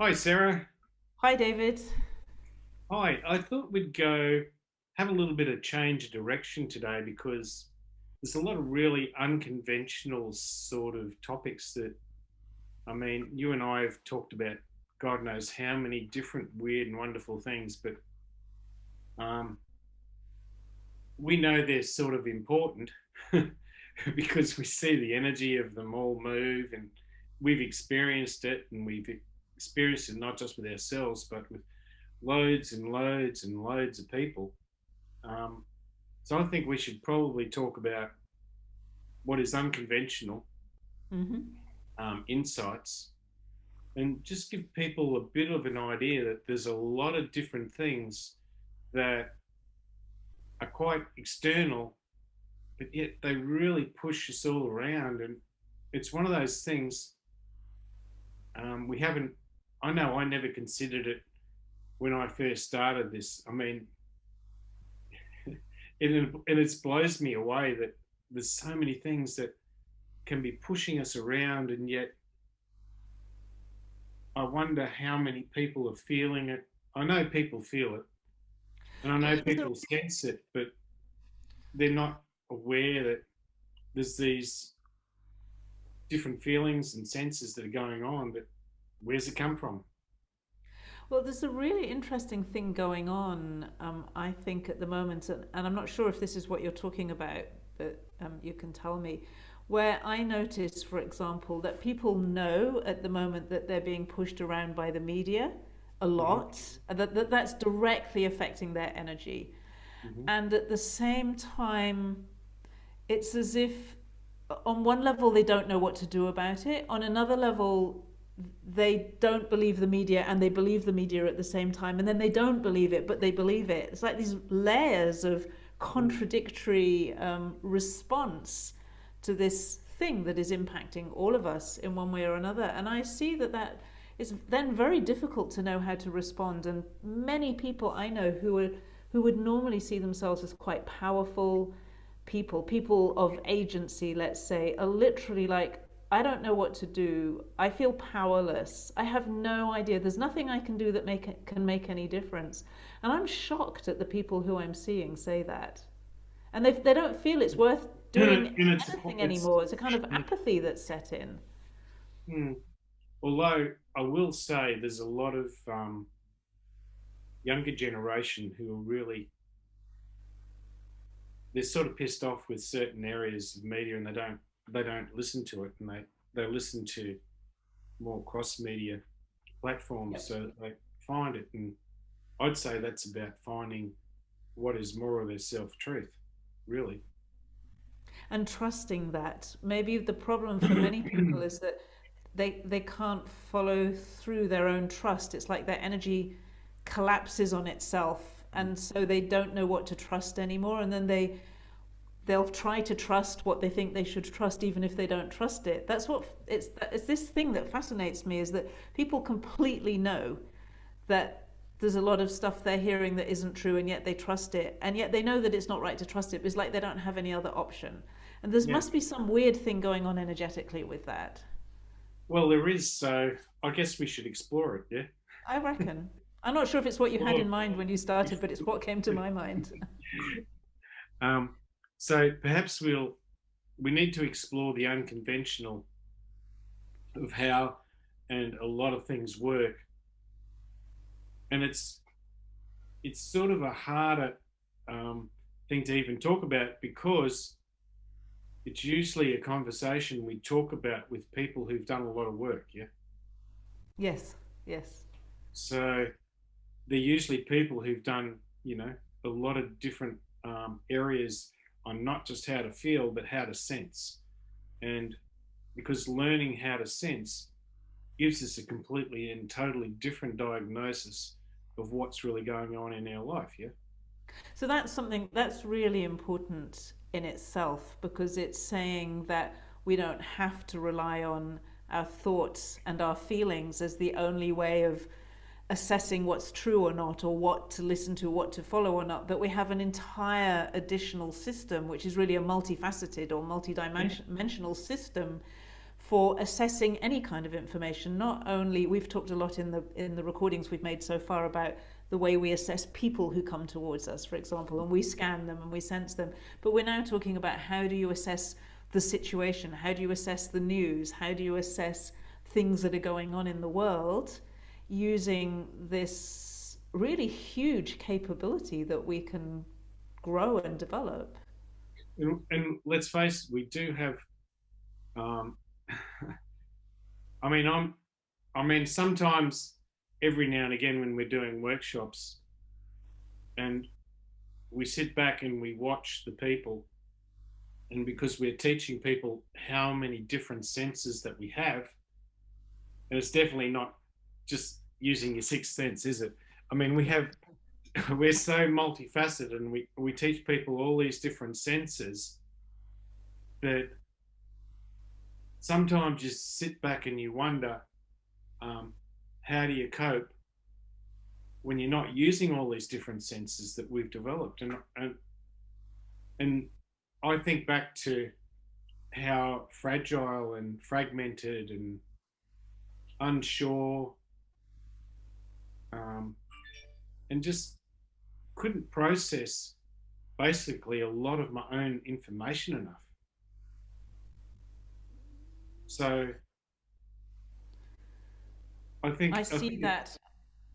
Hi, Sarah. Hi, David. Hi. I thought we'd go have a little bit of change of direction today because there's a lot of really unconventional sort of topics that, I mean, you and I have talked about God knows how many different weird and wonderful things, but um, we know they're sort of important because we see the energy of them all move and we've experienced it and we've experienced it not just with ourselves, but with loads and loads and loads of people. Um, so I think we should probably talk about what is unconventional Hmm. insights and just give people a bit of an idea that there's a lot of different things that are quite external, but yet they really push us all around. And it's one of those things we haven't, I know I never considered it when I first started this. I mean, it blows me away that there's so many things that can be pushing us around, and yet I wonder how many people are feeling it. I know people feel it, and I Well, know people sense it, but they're not aware that there's these different feelings and senses that are going on. But where's it come from? there's a really interesting thing going on, I think, at the moment, and I'm not sure if this is what you're talking about, but you can tell me. Where I notice, for example, that people know at the moment that they're being pushed around by the media a Hmm. lot, and that's directly affecting their energy. Hmm. And at the same time, it's as if on one level they don't know what to do about it, on another level they don't believe the media and they believe the media at the same time, and then they don't believe it but they believe it. It's like these layers of contradictory response to this thing that is impacting all of us in one way or another. And I see that it's then very difficult to know how to respond. And many people I know who would normally see themselves as quite powerful people of agency, let's say, are literally like, I don't know what to do. I feel powerless. I have no idea. There's nothing I can do that can make any difference. And I'm shocked at the people who I'm seeing say that. And they don't feel it's worth doing And anything it's anymore. It's a kind of apathy that's set in. mm, although I will say there's a lot of younger generation who are really they're sort of pissed off with certain areas of media, and they don't listen to it, and they listen to more cross media platforms, Yep. so they find it. And I'd say that's about finding what is more of their self truth, really. And trusting that. Maybe the problem for many people is that they can't follow through their own trust. It's like their energy collapses on itself, and so they don't know what to trust anymore. And then they'll try to trust what they think they should trust, even if they don't trust it. That's what it's this thing that fascinates me, is that people completely know that there's a lot of stuff they're hearing that isn't true, and yet they trust it, and yet they know that it's not right to trust it. It's like they don't have any other option, and there Yeah. must be some weird thing going on energetically with that. Well, there is. So I guess we should explore it. Yeah. I reckon. I'm not sure if it's what you had Explore. in mind when you started, but it's what came to my mind. um, so perhaps we need to explore the unconventional of how and a lot of things work, and it's sort of a harder um, thing to even talk about because it's usually a conversation we talk about with people who've done a lot of work. Yeah. Yes, yes. So they're usually people who've done, a lot of different areas on not just how to feel, but how to sense. And because learning how to sense gives us a completely and totally different diagnosis of what's really going on in our life. Yeah. So that's something that's really important in itself, because it's saying that we don't have to rely on our thoughts and our feelings as the only way of assessing what's true or not, or what to listen to, what to follow or not, that we have an entire additional system, which is really a multifaceted or Yeah. multidimensional system for assessing any kind of information. Not only we've talked a lot in the recordings we've made so far about the way we assess people who come towards us, for example, and we scan them and we sense them, but we're now talking about how do you assess the situation, how do you assess the news, how do you assess things that are going on in the world using this really huge capability that we can grow and develop. And let's face it, we do have. Um, I mean, I'm. I mean, sometimes every now and again when we're doing workshops and we sit back and we watch the people, and because we're teaching people how many different senses that we have, and it's definitely not just using your sixth sense, is it? I mean, we have we're so multifaceted, and we teach people all these different senses that sometimes you sit back and you wonder, um, how do you cope when you're not using all these different senses that we've developed? And I think back to how fragile and fragmented and unsure, um, and just couldn't process basically a lot of my own information enough. So I I see think it, that.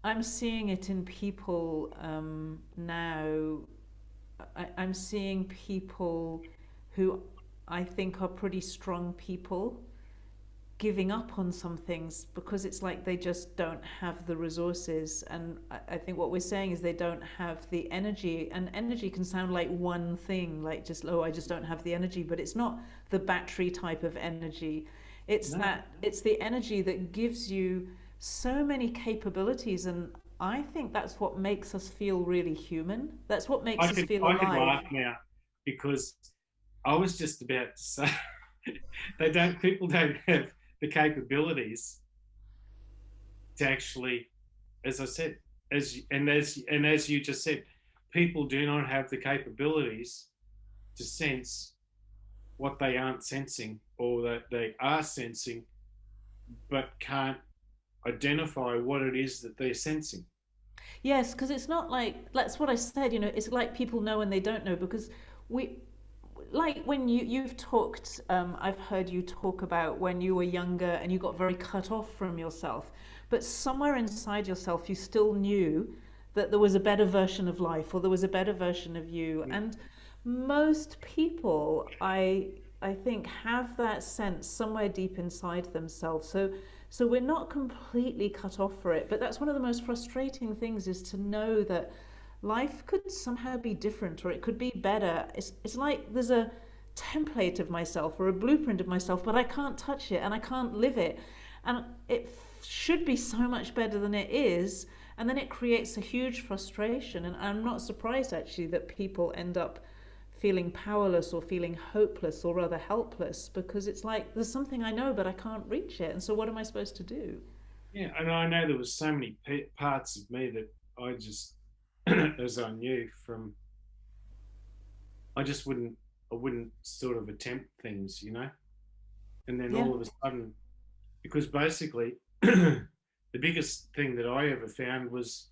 I'm seeing it in people now. I'm seeing people who I think are pretty strong people giving up on some things because it's like they just don't have the resources. And I think what we're saying is they don't have the energy. And energy can sound like one thing, like just, oh, I just don't have the energy. But it's not the battery type of energy. It's no, that, it's the energy that gives you so many capabilities. And I think that's what makes us feel really human. That's what makes us feel I could alive. laugh now because I was just about to say they don't people don't have the capabilities to actually, as I said, as you just said, people do not have the capabilities to sense what they aren't sensing or that they are sensing but can't identify what it is that they're sensing. Yes, because it's not like that's what I said. It's like people know and they don't know because we like when you've talked. I've heard you talk about when you were younger and you got very cut off from yourself, but somewhere inside yourself you still knew that there was a better version of life or there was a better version of you. And most people, I think, have that sense somewhere deep inside themselves. So we're not completely cut off for it, but that's one of the most frustrating things is to know that life could somehow be different or it could be better. It's like there's a template of myself or a blueprint of myself, but I can't touch it and I can't live it. And it should be so much better than it is. And then it creates a huge frustration. And I'm not surprised actually that people end up feeling powerless or feeling hopeless or rather helpless because it's like there's something I know but I can't reach it. And so what am I supposed to do? Yeah, and I know there was so many parts of me that I just, as I knew from, I just I wouldn't sort of attempt things, and then Yeah. all of a sudden, because basically, the biggest thing that I ever found was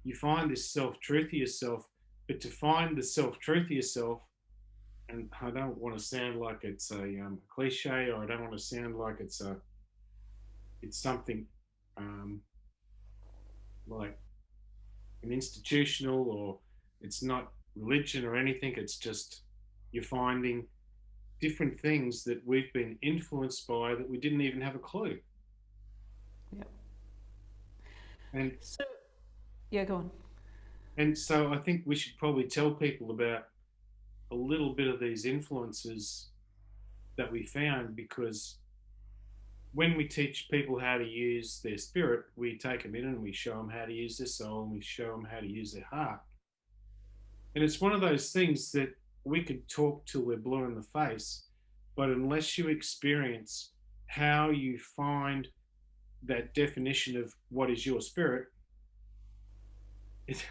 you find this self truth of yourself, but to find the self truth of yourself, and I don't want to sound like it's a cliche, or I don't want to sound like it's something um, like an institutional or it's not religion or anything. It's just you're finding different things that we've been influenced by that we didn't even have a clue. Yeah. And So yeah, go on. and so I think we should probably tell people about a little bit of these influences that we found because when we teach people how to use their spirit, we take them in and we show them how to use their soul and we show them how to use their heart. And it's one of those things that we could talk till we're blue in the face, but unless you experience how you find that definition of what is your spirit, it,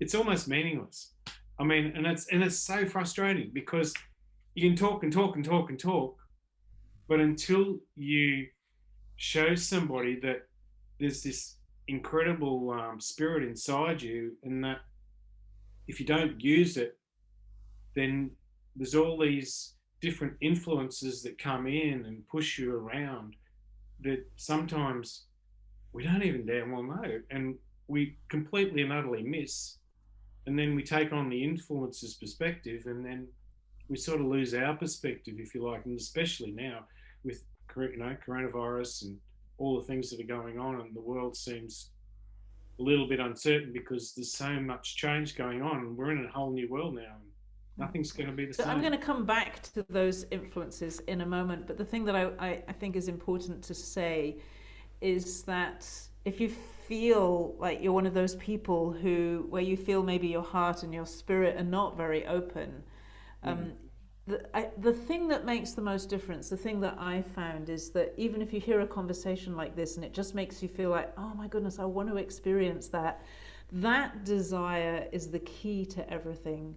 it's almost meaningless. I mean, and it's so frustrating because you can talk and talk and talk and talk, But until you show somebody that there's this incredible spirit inside you, and that if you don't use it, then there's all these different influences that come in and push you around that sometimes we don't even damn well know, and we completely and utterly miss. And then we take on the influences perspective, and then we sort of lose our perspective, if you like, and especially now with coronavirus and all the things that are going on, and the world seems a little bit uncertain because there's so much change going on, and we're in a whole new world now, and nothing's going to be the So I'm same. going to come back to those influences in a moment, but the thing that I think is important to say is that if you feel like you're one of those people who, where you feel maybe your heart and your spirit are not very open, Mm, um, the thing that makes the most difference, the thing that I found is that even if you hear a conversation like this and it just makes you feel like, oh my goodness, I want to experience that, that desire is the key to everything.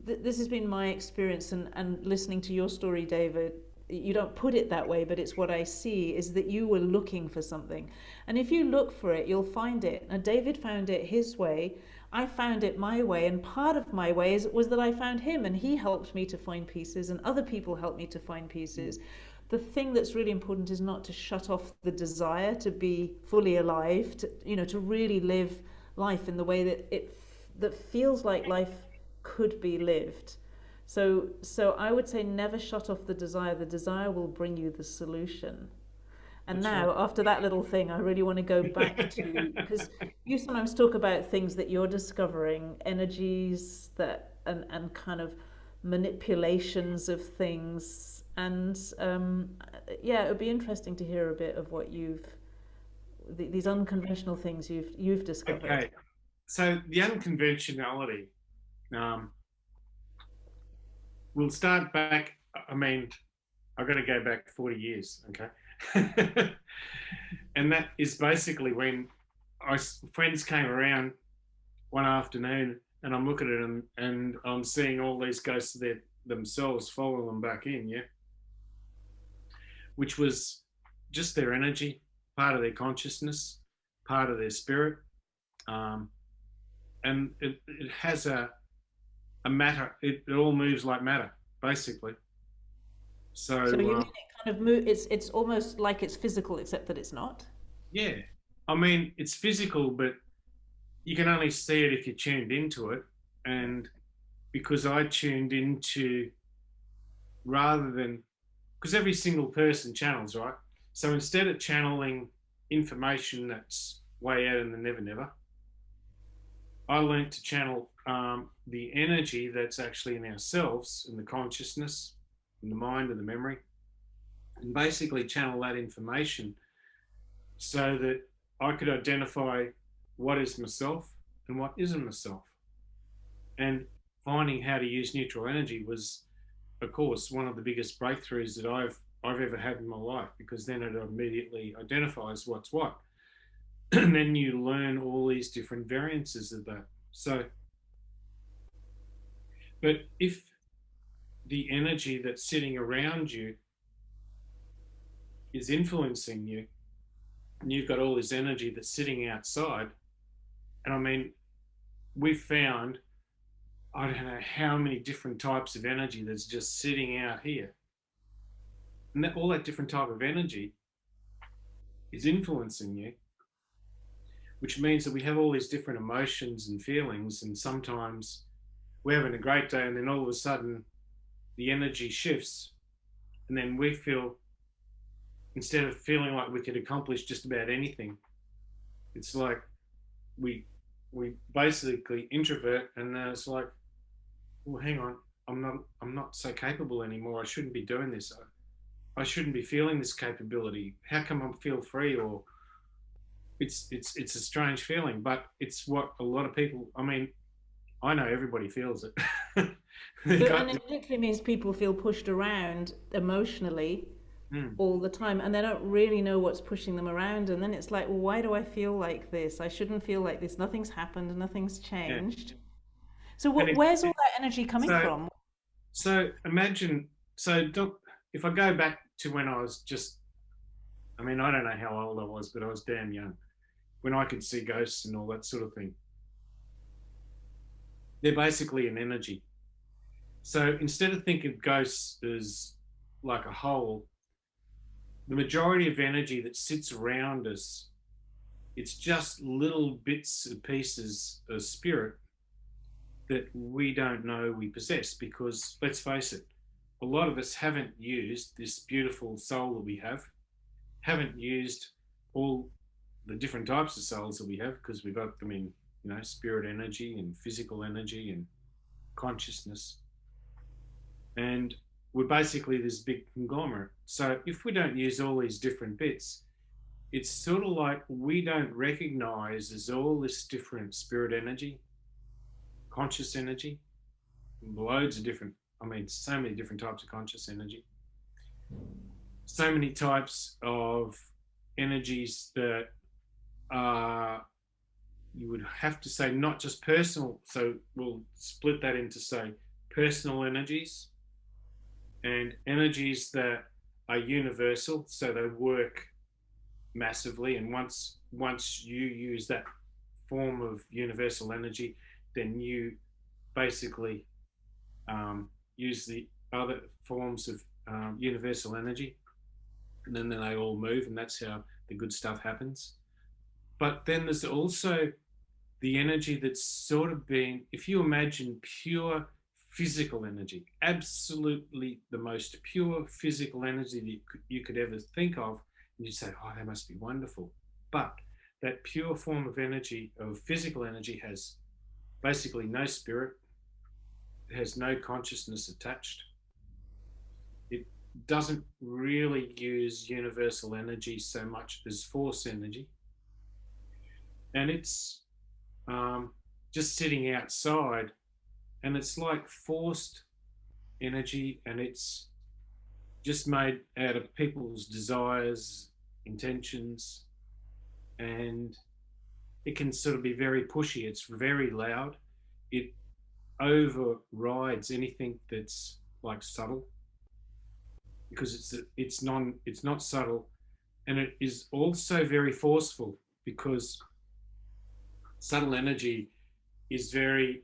This has been my experience, and listening to your story, David. You don't put it that way, but it's what I see is that you were looking for something. And if you look for it, you'll find it. And David found it his way. I found it my way. And part of my way was that I found him and he helped me to find pieces and other people helped me to find mm, pieces. The thing that's really important is not to shut off the desire to be fully alive, to really live life in the way that feels like life could be lived. So I would say never shut off the desire. The desire will bring you the solution. And that's now, after that little thing, I really want to go back to, right. because you sometimes talk about things that you're discovering, energies that and kind of manipulations of things. And yeah, it would be interesting to hear a bit of what these unconventional things you've discovered. Okay, so the unconventionality, um, we'll start back. I mean, I've got to go back 40 years, okay? And that is basically when friends came around one afternoon, and I'm looking at them and I'm seeing all these ghosts of themselves following them back in, yeah, which was just their energy, part of their consciousness, part of their spirit. Um, and it has a matter, it all moves like matter, basically. So So, you mean it kind of it's almost like it's physical, except that it's not. yeah, I mean, it's physical, but you can only see it if you're tuned into it. And because I tuned into, rather than, because every single person channels, right? So instead of channeling information that's way out in the never never, I learned to channel the energy that's actually in ourselves, in the consciousness, in the mind, and the memory, and basically channel that information so that I could identify what is myself and what isn't myself. And finding how to use neutral energy was, of course, one of the biggest breakthroughs that I've ever had in my life, because then it immediately identifies what's what. And then you learn all these different variances of that. So, but if the energy that's sitting around you is influencing you, and you've got all this energy that's sitting outside, and I mean, we've found, I don't know how many different types of energy that's just sitting out here. And all that different type of energy is influencing you, which means that we have all these different emotions and feelings. And sometimes we're having a great day, and then all of a sudden the energy shifts, and then we feel, instead of feeling like we could accomplish just about anything, it's like we we basically introvert, and then it's like, well, hang on, I'm not so capable anymore. I shouldn't be doing this. I shouldn't be feeling this capability. How come I feel free? Or it's a strange feeling, but it's what a lot of people. I mean, I know everybody feels it. They So, got and it literally means people feel pushed around emotionally mm, all the time, and they don't really know what's pushing them around. And then it's like, well, why do I feel like this? I shouldn't feel like this. Nothing's happened. Nothing's yeah, changed. So, and it, where's all that energy coming so from? so imagine, so don't, if I go back to when I was just, I mean, I don't know how old I was, but I was damn young when I could see ghosts and all that sort of thing. They're basically an energy. So instead of thinking of ghosts as like a whole, the majority of energy that sits around us, it's just little bits and pieces of spirit that we don't know we possess because let's face it, a lot of us haven't used this beautiful soul that we have, haven't used all the different types of souls that we have because we've got them in, spirit energy and physical energy and consciousness. And we're basically this big conglomerate. So if we don't use all these different bits, it's sort of like we don't recognize there's all this different spirit energy, conscious energy, loads of different, I mean, so many different types of conscious energy, so many types of energies that are, you would have to say, not just personal. So we'll split that into, say, personal energies and energies that are universal. So they work massively. And once you use that form of universal energy, then you basically use the other forms of universal energy, and then they all move, and that's how the good stuff happens. But then there's also the energy that's sort of being, if you imagine pure physical energy, absolutely the most pure physical energy that you could ever think of, and you say, oh, that must be wonderful. But that pure form of energy, of physical energy, has basically no spirit, it has no consciousness attached. It doesn't really use universal energy so much as force energy. And it's just sitting outside, and it's like forced energy, and it's just made out of people's desires, intentions, and it can sort of be very pushy. It's very loud. It overrides anything that's like subtle because it's not subtle, and it is also very forceful because subtle energy is very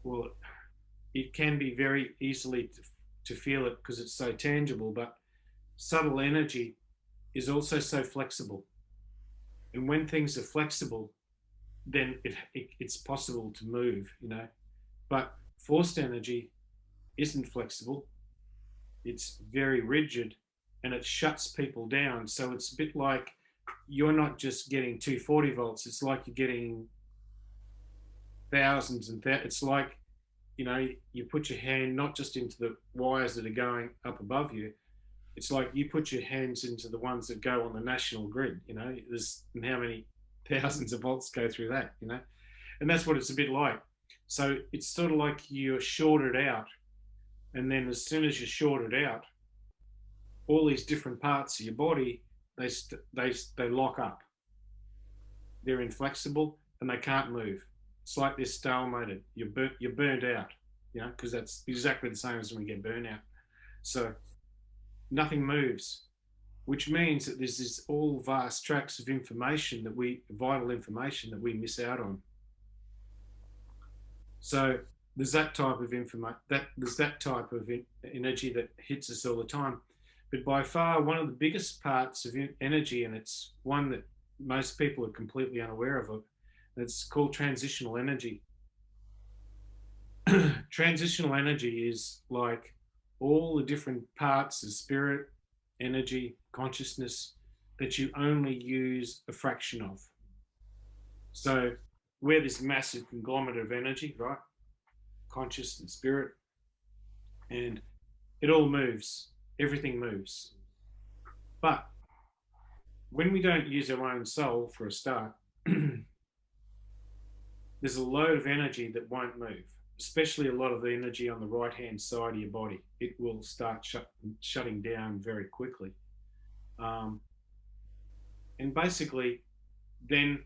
well, it can be very easily to feel it because it's so tangible, but subtle energy is also so flexible. And when things are flexible, then it's possible to move. But forced energy isn't flexible, it's very rigid, and it shuts people down. So it's a bit like you're not just getting 240 volts, it's like you're getting thousands it's like, you put your hand not just into the wires that are going up above you, it's like you put your hands into the ones that go on the national grid. There's how many thousands of volts go through that. And that's what it's a bit like. So it's sort of like you're shorted out, and then as soon as you're shorted out, all these different parts of your body, they lock up, they're inflexible, and they can't move. It's like they're stalemated. You're burnt out, because that's exactly the same as when we get burnout. So nothing moves, which means that there's this all vast tracts of information vital information that we miss out on. So there's that type of information, there's that type of energy that hits us all the time. But by far, one of the biggest parts of energy, and it's one that most people are completely unaware of it, it's called transitional energy. Transitional energy is like all the different parts of spirit, energy, consciousness that you only use a fraction of. So we're this massive conglomerate of energy, right? Conscious and spirit, and it all moves. Everything moves. But when we don't use our own soul for a start, there's a load of energy that won't move, especially a lot of the energy on the right hand side of your body. It will start shutting down very quickly. Um, and basically, then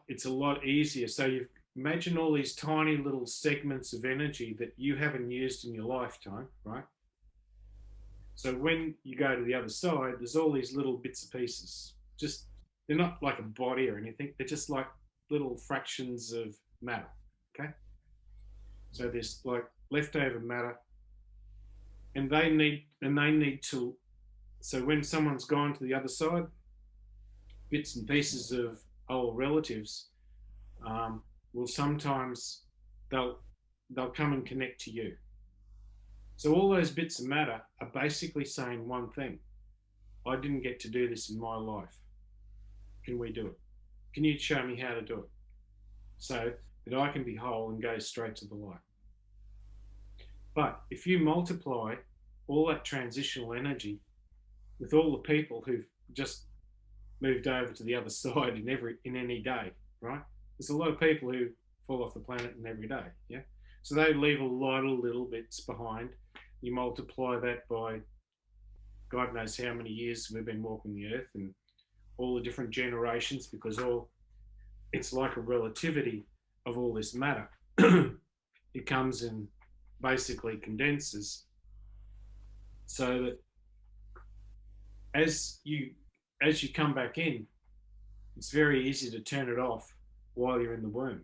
it's a lot easier. So imagine all these tiny little segments of energy that you haven't used in your lifetime, right? So when you go to the other side, there's all these little bits and pieces. Just they're not like a body or anything. They're just like little fractions of matter. Okay. So there's like leftover matter, and they need to. So when someone's gone to the other side, bits and pieces of old relatives will sometimes they'll they'll come and connect to you. So all those bits of matter are basically saying one thing: I didn't get to do this in my life. Can we do it? Can you show me how to do it so that I can be whole and go straight to the light? But if you multiply all that transitional energy with all the people who've just moved over to the other side in any day, right? There's a lot of people who fall off the planet in every day, yeah. So they leave a lot of little bits behind. You multiply that by God knows how many years we've been walking the earth and all the different generations, because all it's like a relativity of all this matter. It comes and basically condenses so that as you as you come back in, it's very easy to turn it off while you're in the womb.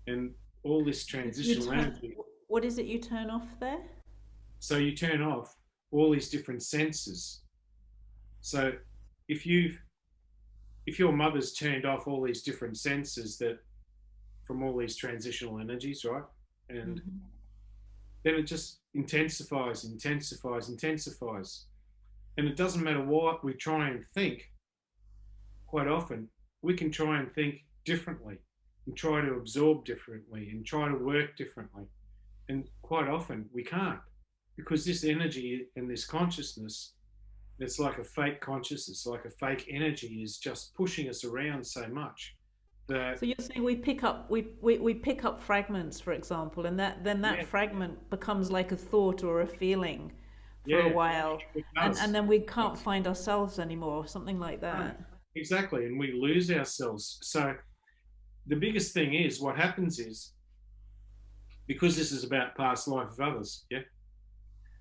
And all this You transitional turn. energy, What is it you turn off there? so you turn off all these different senses. So if you've if your mother's turned off all these different senses that from all these transitional energies, right? And Hmm. then it just intensifies, intensifies, intensifies. And it doesn't matter what we try and think, quite often we can try and think differently and try to absorb differently and try to work differently. And quite often we can't, because this energy and this consciousness, it's like a fake consciousness, like a fake energy, is just pushing us around so much that, So you're saying we pick up fragments, for example, and that yeah, fragment becomes like a thought or a feeling for a yeah, while, it and does. then we can't find ourselves anymore, something like No, that. exactly. And we lose ourselves. So the biggest thing is what happens is, because this is about past life of others, yeah.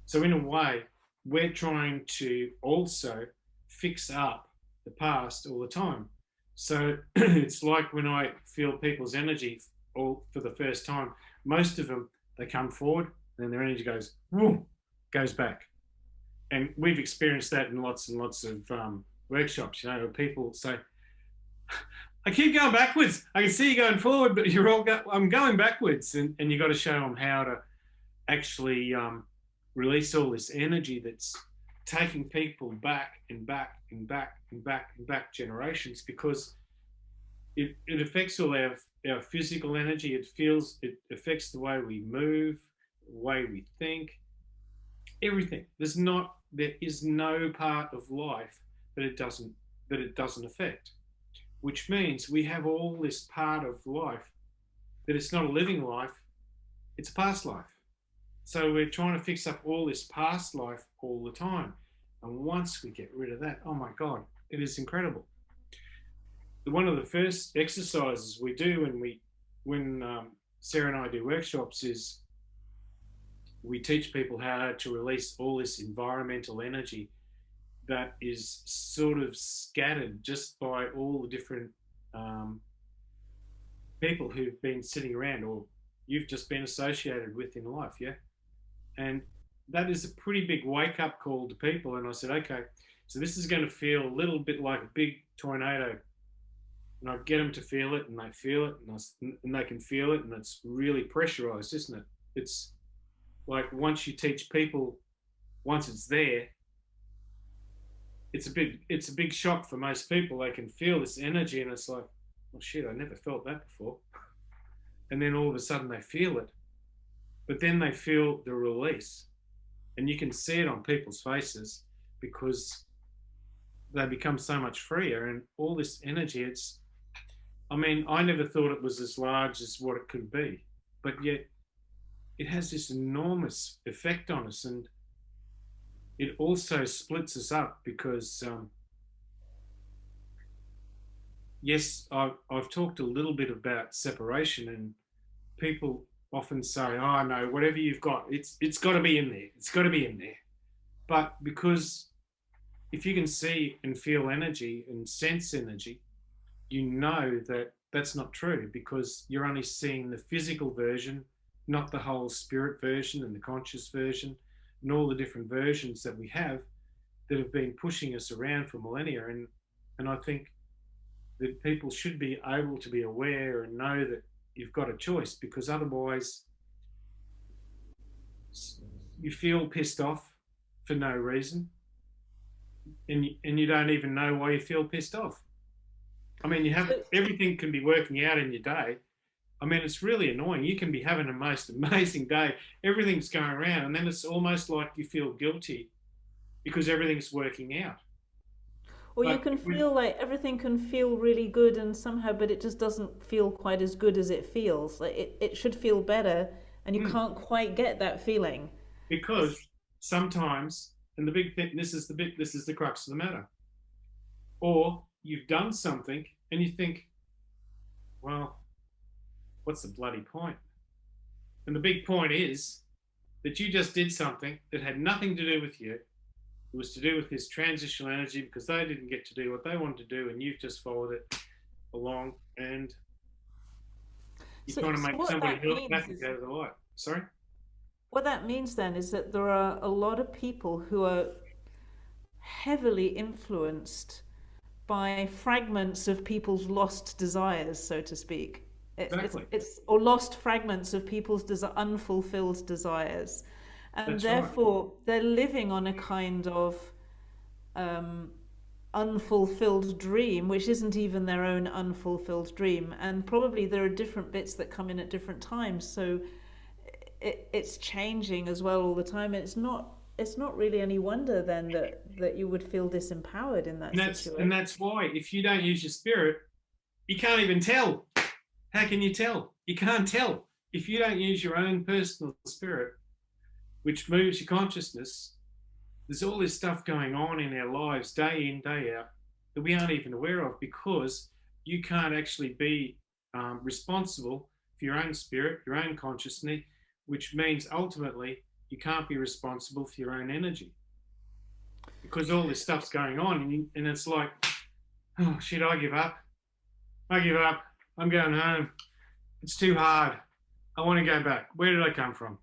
So in a way, we're trying to also fix up the past all the time. So it's like when I feel people's energy all for the first time, most of them they come forward and their energy goes whoom, goes back. And we've experienced that in lots and lots of workshops. You know, where people say, "I keep going backwards. I can see you going forward, but I'm going backwards," and you got to show them how to actually release all this energy that's taking people back and back and back and back and back generations, because it affects all our physical energy. It affects the way we move, the way we think, everything. There is no part of life that it doesn't affect, which means we have all this part of life that it's not a living life, it's a past life. So we're trying to fix up all this past life all the time. And once we get rid of that, oh my God, it is incredible. One of the first exercises we do when Sarah and I do workshops is we teach people how to release all this environmental energy that is sort of scattered just by all the different um, people who've been sitting around or you've just been associated with in life. Yeah. And that is a pretty big wake up call to people. And I said, okay, so this is going to feel a little bit like a big tornado. And I get them to feel it, and they feel it, and they can feel it, and it's really pressurized, isn't it? It's like once you teach people, once it's there, it's a big shock for most people. They can feel this energy, and it's like, oh shit, I never felt that before. And then all of a sudden they feel it, but then they feel the release, and you can see it on people's faces because they become so much freer, and all this energy. It's I mean, I never thought it was as large as what it could be, but yet it has this enormous effect on us, and it also splits us up because yes, I've talked a little bit about separation, and people often say, "Oh no, whatever you've got, it's got to be in there. It's got to be in there." But because if you can see and feel energy and sense energy, you know that that's not true because you're only seeing the physical version, not the whole spirit version and the conscious version, and all the different versions that we have that have been pushing us around for millennia. And I think that people should be able to be aware and know that you've got a choice because otherwise you feel pissed off for no reason and you don't even know why you feel pissed off. I mean, you have So, everything can be working out in your day. I mean, it's really annoying. You can be having a most amazing day, everything's going around, and then it's almost like you feel guilty because everything's working out. or you But can feel like everything can feel really good and somehow, but it just doesn't feel quite as good as it feels. Like it should feel better, and you mm, can't quite get that feeling. It's because sometimes, and the big thing, this is the crux of the matter. Or you've done something and you think, well, what's the bloody point? And the big point is that you just did something that had nothing to do with you. It was to do with this transitional energy because they didn't get to do what they wanted to do, and you've just followed it along, and you're trying to so make what somebody that who means happy is out of the light. Sorry, what that means then is that there are a lot of people who are heavily influenced by fragments of people's lost desires, so to speak. exactly. It's or lost fragments of people's unfulfilled desires, and That's right. therefore they're living on a kind of um, unfulfilled dream, which isn't even their own unfulfilled dream. And probably there are different bits that come in at different times, so it's changing as well all the time. And it's not really any wonder then that you would feel disempowered in that And situation. that's why if you don't use your spirit, you can't even tell. How can you tell? You can't tell if you don't use your own personal spirit, which moves your consciousness. There's all this stuff going on in our lives day in, day out that we aren't even aware of because you can't actually be responsible for your own spirit, your own consciousness, which means ultimately you can't be responsible for your own energy because all this stuff's going on. And it's like, oh shit, I give up. I give up. I'm going home. It's too hard. I want to go back. Where did I come from?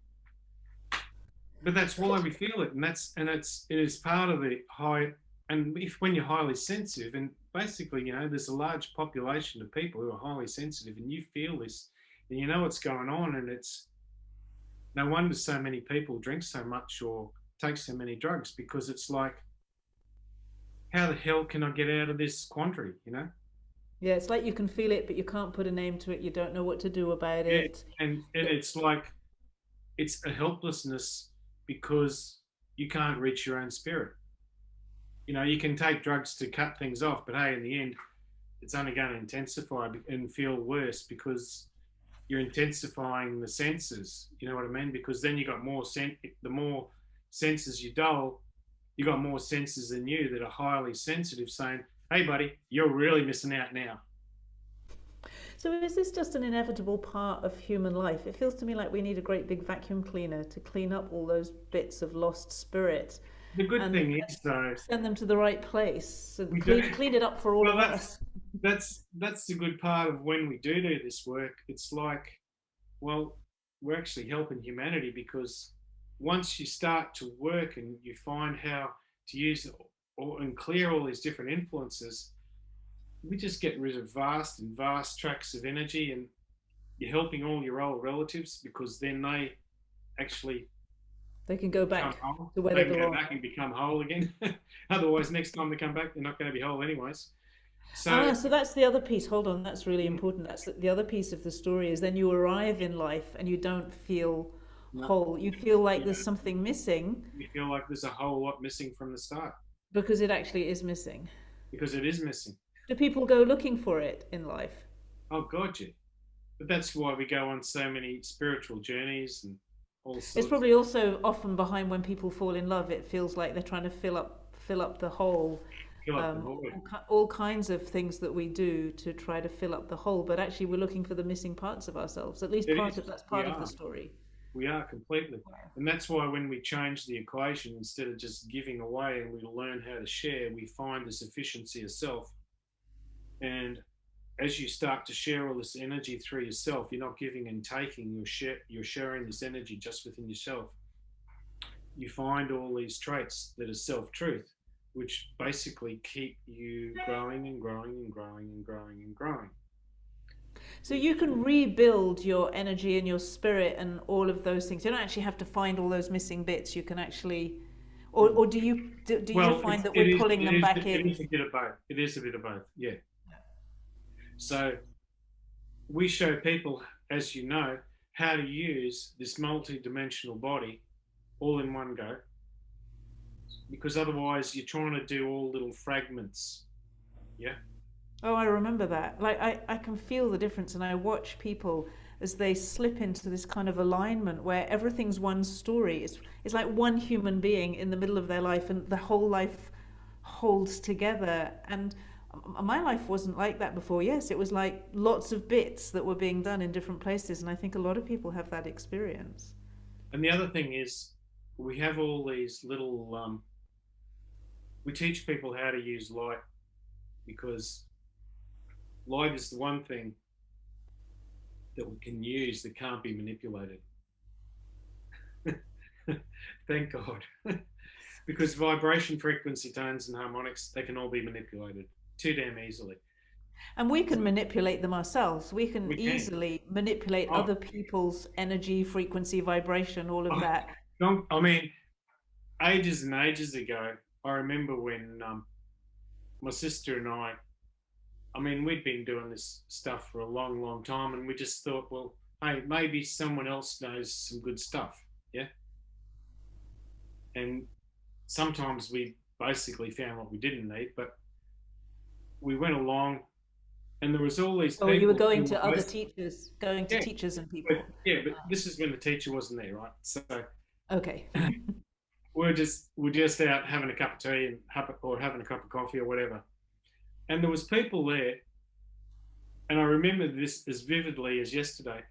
But that's why we feel it, and it is part of the high. And if when you're highly sensitive, and basically, there's a large population of people who are highly sensitive, and you feel this, and you know what's going on, and it's no wonder so many people drink so much or take so many drugs because it's like, how the hell can I get out of this quandary? Yeah, it's like you can feel it, but you can't put a name to it. You don't know what to do about Yeah, it. and it's like it's a helplessness because you can't reach your own spirit. You can take drugs to cut things off, but hey, in the end, it's only going to intensify and feel worse because you're intensifying the senses. You know what I mean? Because then you got the more senses you dull, you got more senses than you that are highly sensitive saying, hey, buddy, you're really missing out now. So is this just an inevitable part of human life? It feels to me like we need a great big vacuum cleaner to clean up all those bits of lost spirit The good and thing is, though, send them to the right place and we do. clean it up for all Well, of us. that's the good part of when we do this work. It's like, well, we're actually helping humanity because once you start to work and you find how to use and clear all these different influences, we just get rid of vast and vast tracts of energy, and you're helping all your old relatives because then they actually They can go become back whole. to where they They can go belong. back and become whole again. Otherwise, next time they come back, they're not going to be whole anyways. So, Ah, so that's the other piece. Hold on, that's really important. That's the other piece of the story is then you arrive in life and you don't feel no, whole. You feel like there's yeah, something missing you feel like there's a whole lot missing from the start because it actually is missing. because it is missing. Do people go looking for it in life? Oh, God, yeah. But that's why we go on so many spiritual journeys and all It's sorts. probably also often behind when people fall in love. It feels like they're trying to fill up the hole, fill up the void. all kinds of things that we do to try to fill up the hole, but actually we're looking for the missing parts of ourselves. At least It is. that's We part of the are. story. We are completely. And that's why when we change the equation, instead of just giving away and we learn how to share, we find the sufficiency of self. And as you start to share all this energy through yourself, you're not giving and taking, you're sharing this energy just within yourself. You find all these traits that are self-truth, which basically keep you growing and growing and growing and growing and growing. So you can rebuild your energy and your spirit and all of those things. You don't actually have to find all those missing bits. You can actually, or do you Well, find that we're pulling them back it in? is a bit of both. It is a bit of both. Yeah. So we show people, as you know, how to use this multi-dimensional body all in one go, because otherwise you're trying to do all little fragments. Yeah. Oh, I remember that. Like I can feel the difference, and I watch people as they slip into this kind of alignment where everything's one story. It's like one human being in the middle of their life, and the whole life holds together. And my life wasn't like that before. Yes, it was like lots of bits that were being done in different places, and I think a lot of people have that experience. And the other thing is, we have all these little. We teach people how to use light because light is the one thing that we can use that can't be manipulated. Thank God. Because vibration, frequency, tones, and harmonics, they can all be manipulated too damn easily. And we can manipulate them ourselves. We can We can. easily manipulate Oh, other people's energy, frequency, vibration, all of oh that. I mean, ages and ages ago, I remember when my sister and I mean, we'd been doing this stuff for a long, long time, and we just thought, well, hey, maybe someone else knows some good stuff. Yeah. And sometimes we basically found what we didn't need, but we went along, and there was all these Oh, you were people going who were to other basically, teachers, going to yeah, teachers and people. but this is when the teacher wasn't there, right? So Okay. we're just out having a cup of tea or having a cup of coffee or whatever, and there was people there, and I remember this as vividly as yesterday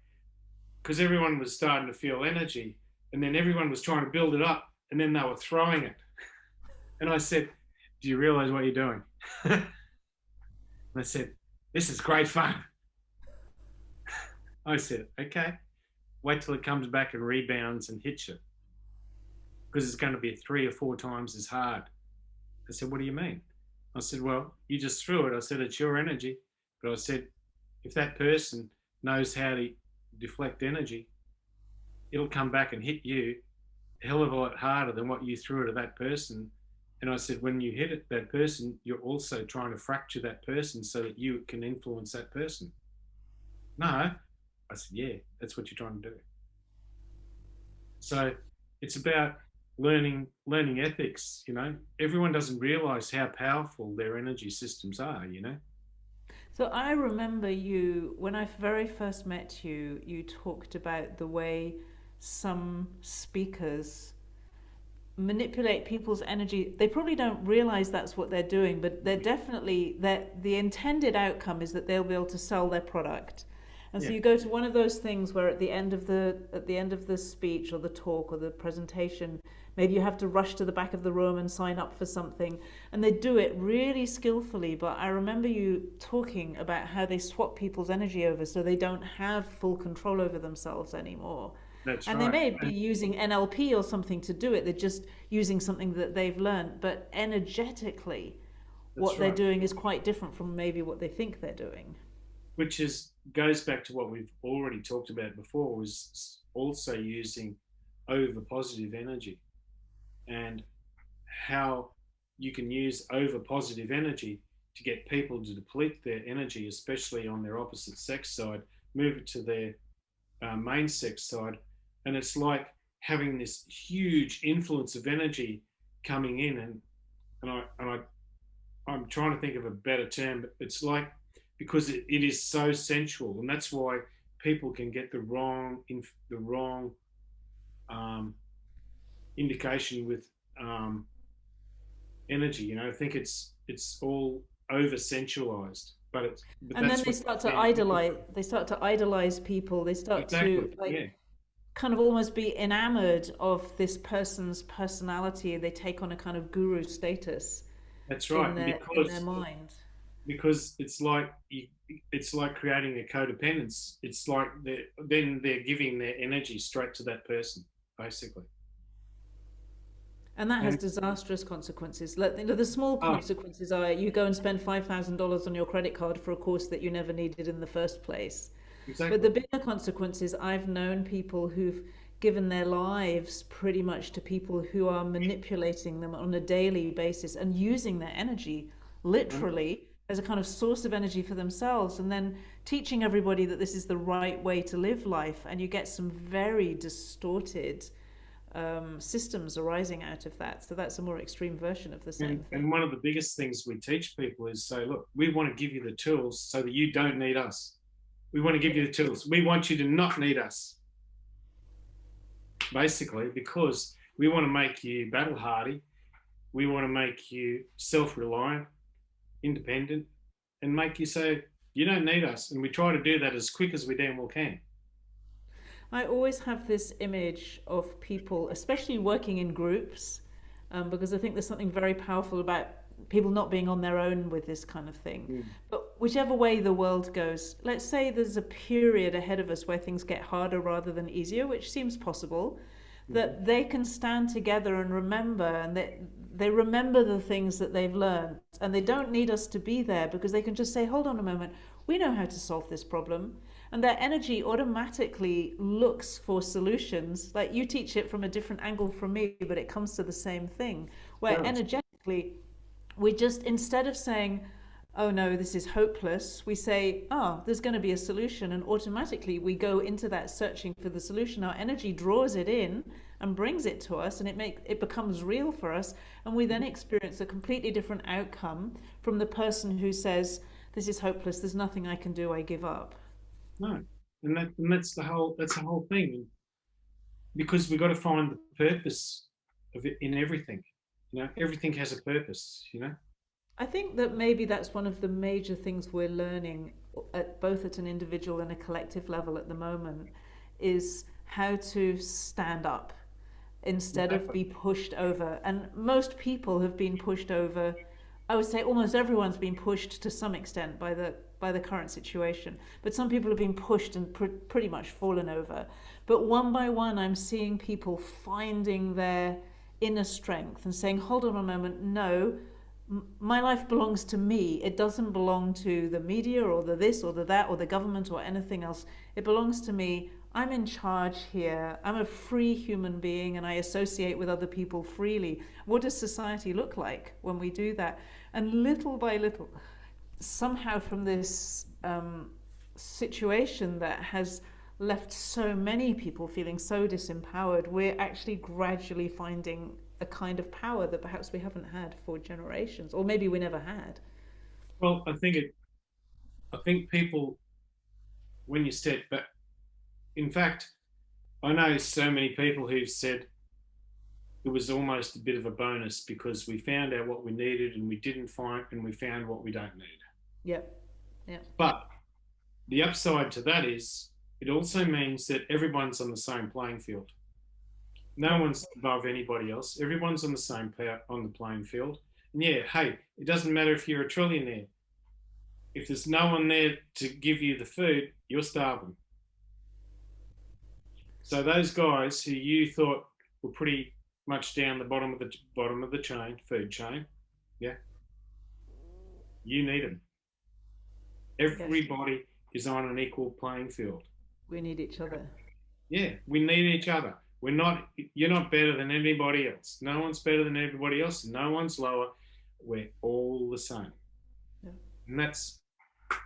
because everyone was starting to feel energy, and then everyone was trying to build it up, and then they were throwing it, and I said, "Do you realize what you're doing?" And I said, "This is great fun." I said, "Okay, wait till it comes back and rebounds and hits you because it's going to be 3 or 4 times as hard." I said, "What do you mean?" I said, "Well, you just threw it." I said, "It's your energy." But I said, if that person knows how to deflect energy, it'll come back and hit you a hell of a lot harder than what you threw it at that person. And I said, when you hit it, that person, you're also trying to fracture that person so that you can influence that person. No. I said, yeah, that's what you're trying to do. So it's about learning ethics. Everyone doesn't realize how powerful their energy systems are. So I remember you, when I very first met you, you talked about the way some speakers manipulate people's energy. They probably don't realize that's what they're doing, but they're definitely that the intended outcome is that they'll be able to sell their product. And so Yeah. you go to one of those things where at the end of the speech or the talk or the presentation, maybe you have to rush to the back of the room and sign up for something, and they do it really skillfully. But I remember you talking about how they swap people's energy over so they don't have full control over themselves anymore. That's And they right. may be using NLP or something to do it. They're just using something that they've learned. But energetically, That's what they're right. doing is quite different from maybe what they think they're doing. Which is goes back to what we've already talked about before, was also using over positive energy and how you can use over positive energy to get people to deplete their energy, especially on their opposite sex side, move it to their main sex side. And it's like having this huge influence of energy coming in. I'm trying to think of a better term, but it's like, because it is so sensual, and that's why people can get the wrong um, indication with energy. I think it's all over sensualized, but And then that's they what start to they're looking idolize. They start to idolize people. They for. start Exactly. to like Yeah, kind of almost be enamored of this person's personality. They take on a kind of guru status that's right. And in their mind. because it's like creating a codependence. It's like they're giving their energy straight to that person, basically. And that has And disastrous consequences. Like, the small oh, consequences are you go and spend $5,000 on your credit card for a course that you never needed in the first place. But exactly. the bigger consequences, I've known people who've given their lives pretty much to people who are manipulating them on a daily basis and using their energy And, literally as a kind of source of energy for themselves, and then teaching everybody that this is the right way to live life. And you get some very distorted systems arising out of that. So that's a more extreme version of the same thing. and one of the biggest things we teach people is say, look, we want to give you the tools so that you don't need us. We want to give Yeah. you the tools. We want you to not need us, basically, because we want to make you battle hardy. We want to make you self reliant, independent, and make you say, you don't need us. And we try to do that as quick as we damn well can. I always have this image of people, especially working in groups, because I think there's something very powerful about people not being on their own with this kind of thing. Mm. But whichever way the world goes, let's say there's a period ahead of us where things get harder rather than easier, which seems possible, Mm-hmm. that they can stand together and remember, and they remember the things that they've learned, and they don't need us to be there because they can just say, hold on a moment, we know how to solve this problem. And their energy automatically looks for solutions. Like, you teach it from a different angle from me, but it comes to the same thing, where Does. energetically we just, instead of saying, oh no, this is hopeless, we say, oh, there's going to be a solution. And automatically we go into that searching for the solution. Our energy draws it in and brings it to us, and it becomes real for us. And we then experience a completely different outcome from the person who says, this is hopeless, there's nothing I can do, I give up. No. And that's the whole thing. Because we've got to find the purpose of it in everything. Everything has a purpose. I think that maybe that's one of the major things we're learning both at an individual and a collective level at the moment, is how to stand up instead of Exactly. be pushed over. And most people have been pushed over. I would say almost everyone's been pushed to some extent by the current situation. But some people have been pushed and pretty much fallen over. But one by one, I'm seeing people finding their inner strength and saying, "Hold on a moment, no." My life belongs to me. It doesn't belong to the media or the this or the that or the government or anything else. It belongs to me. I'm in charge here. I'm a free human being and I associate with other people freely. What does society look like when we do that? And little by little, somehow from this situation that has left so many people feeling so disempowered, we're actually gradually finding a kind of power that perhaps we haven't had for generations, or maybe we never had. Well, I think people, when you step back, in fact, I know so many people who've said it was almost a bit of a bonus because we found out what we needed and we didn't find, and we found what we don't need. Yeah, yeah, But the upside to that is it also means that everyone's on the same playing field. No yeah. one's above anybody else. Everyone's on the same on the playing field. And yeah, hey, it doesn't matter if you're a trillionaire. If there's no one there to give you the food, you're starving. So those guys who you thought were pretty much down the bottom of the chain, food chain, yeah, you need them. Yes, Everybody is on an equal playing field. we need each other. Yeah, we need each other. We're not. You're not better than anybody else. No one's better than everybody else. No one's lower. We're all the same, Yeah.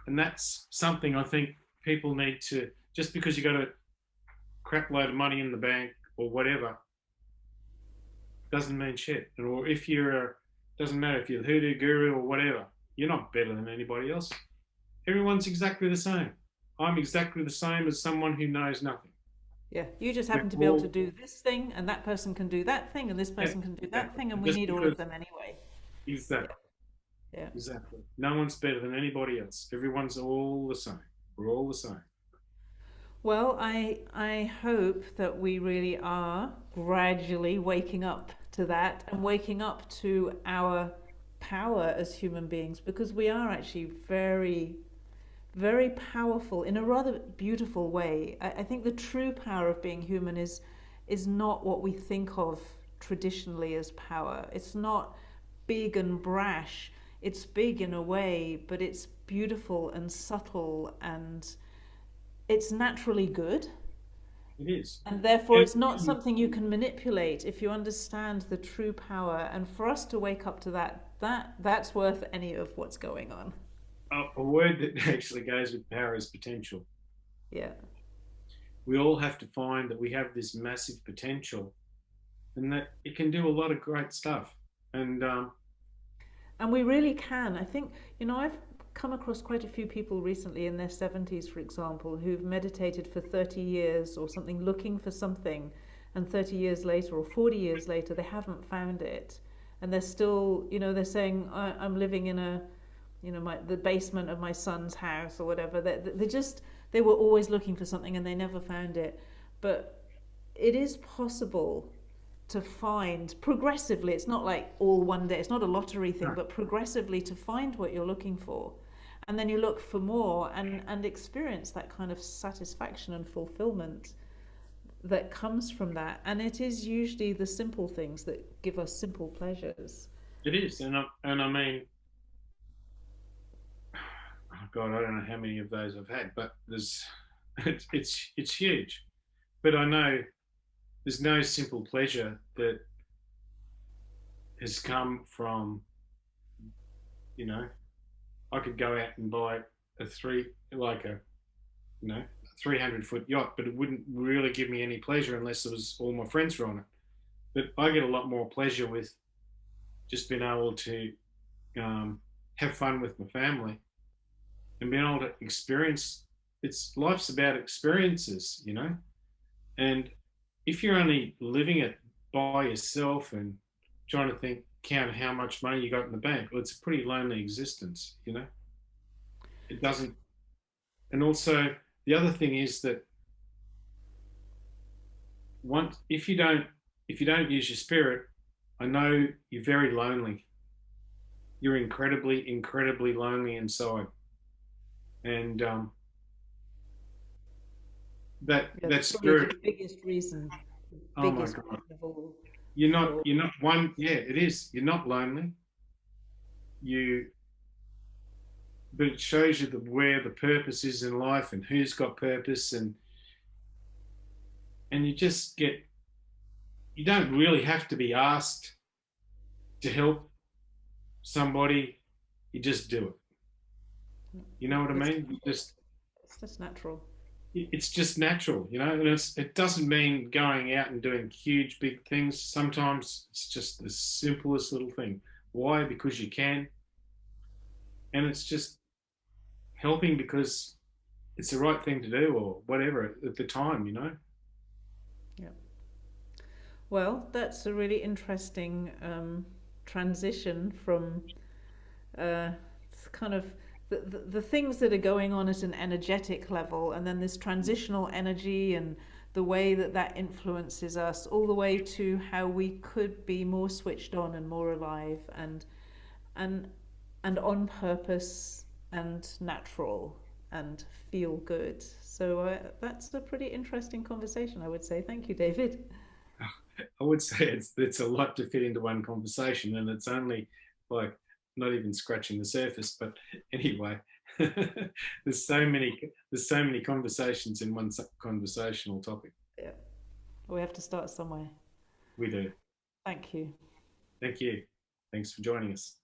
and that's something I think people need to. Just because you got a crap load of money in the bank or whatever doesn't mean shit. Or if you're a, doesn't matter if you're a hoodoo guru or whatever. You're not better than anybody else. Everyone's exactly the same. I'm exactly the same as someone who knows nothing. Yeah, you just We're happen to be able to all do this thing, and that person can do that thing, and this yeah, person can do that exactly. thing, and And we just need all because of them anyway. Exactly. Yeah. Exactly. No one's better than anybody else. Everyone's all the same. We're all the same. Well, I hope that we really are gradually waking up to that and waking up to our power as human beings, because we are actually very, very powerful in a rather beautiful way. I think the true power of being human is not what we think of traditionally as power. It's not big and brash. It's big in a way, but it's beautiful and subtle, and it's naturally good. It is. And therefore, And it's not something you can manipulate if you understand the true power. And for us to wake up to that's worth any of what's going on. a word that actually goes with power is potential. Yeah. We all have to find that we have this massive potential and that it can do a lot of great stuff. And And we really can. I think, I've come across quite a few people recently in their 70s, for example, who've meditated for 30 years or something, looking for something, and 30 years later or 40 years later, they haven't found it. And they're still, they're saying, I'm living in the basement of my son's house or whatever. They were always looking for something and they never found it. But it is possible to find progressively. It's not like all one day. It's not a lottery thing, but progressively to find what you're looking for, and then you look for more and experience that kind of satisfaction and fulfillment that comes from that. And it is usually the simple things that give us simple pleasures. it is. And I mean, oh God, I don't know how many of those I've had, but there's it's huge. But I know there's no simple pleasure that has come from, you know, I could go out and buy a three like a you know, 300-foot yacht, but it wouldn't really give me any pleasure unless it was all my friends were on it. But I get a lot more pleasure with just being able to have fun with my family and being able to experience. It's life's about experiences, and if you're only living it by yourself and trying to count how much money you got in the bank, well, it's a pretty lonely existence. It doesn't. And also, the other thing is that once if you don't use your spirit, I know you're very lonely. You're incredibly, incredibly lonely inside, and that Yeah, that that's probably spirit. the biggest reason, the Oh my biggest God, reason of all you're not for. you're not one. Yeah, it is. You're not lonely. You, but it shows you where the purpose is in life and who's got purpose, and you just get. You don't really have to be asked to help somebody. You just do it. You know what I It's mean? You just it's just natural. it's just natural, and it doesn't mean going out and doing huge big things. Sometimes it's just the simplest little thing. Why? Because you can, and it's just helping because it's the right thing to do or whatever at the time. Yeah. Well, that's a really interesting transition from uh, kind of the things that are going on at an energetic level, and then this transitional energy and the way that influences us, all the way to how we could be more switched on and more alive and and on purpose and natural and feel good. So that's a pretty interesting conversation, I would say. Thank you, David. I would say it's a lot to fit into one conversation, and it's only like not even scratching the surface. But anyway, there's so many conversations in one conversational topic. Yeah, we have to start somewhere. We do. Thank you. Thank you. Thanks for joining us.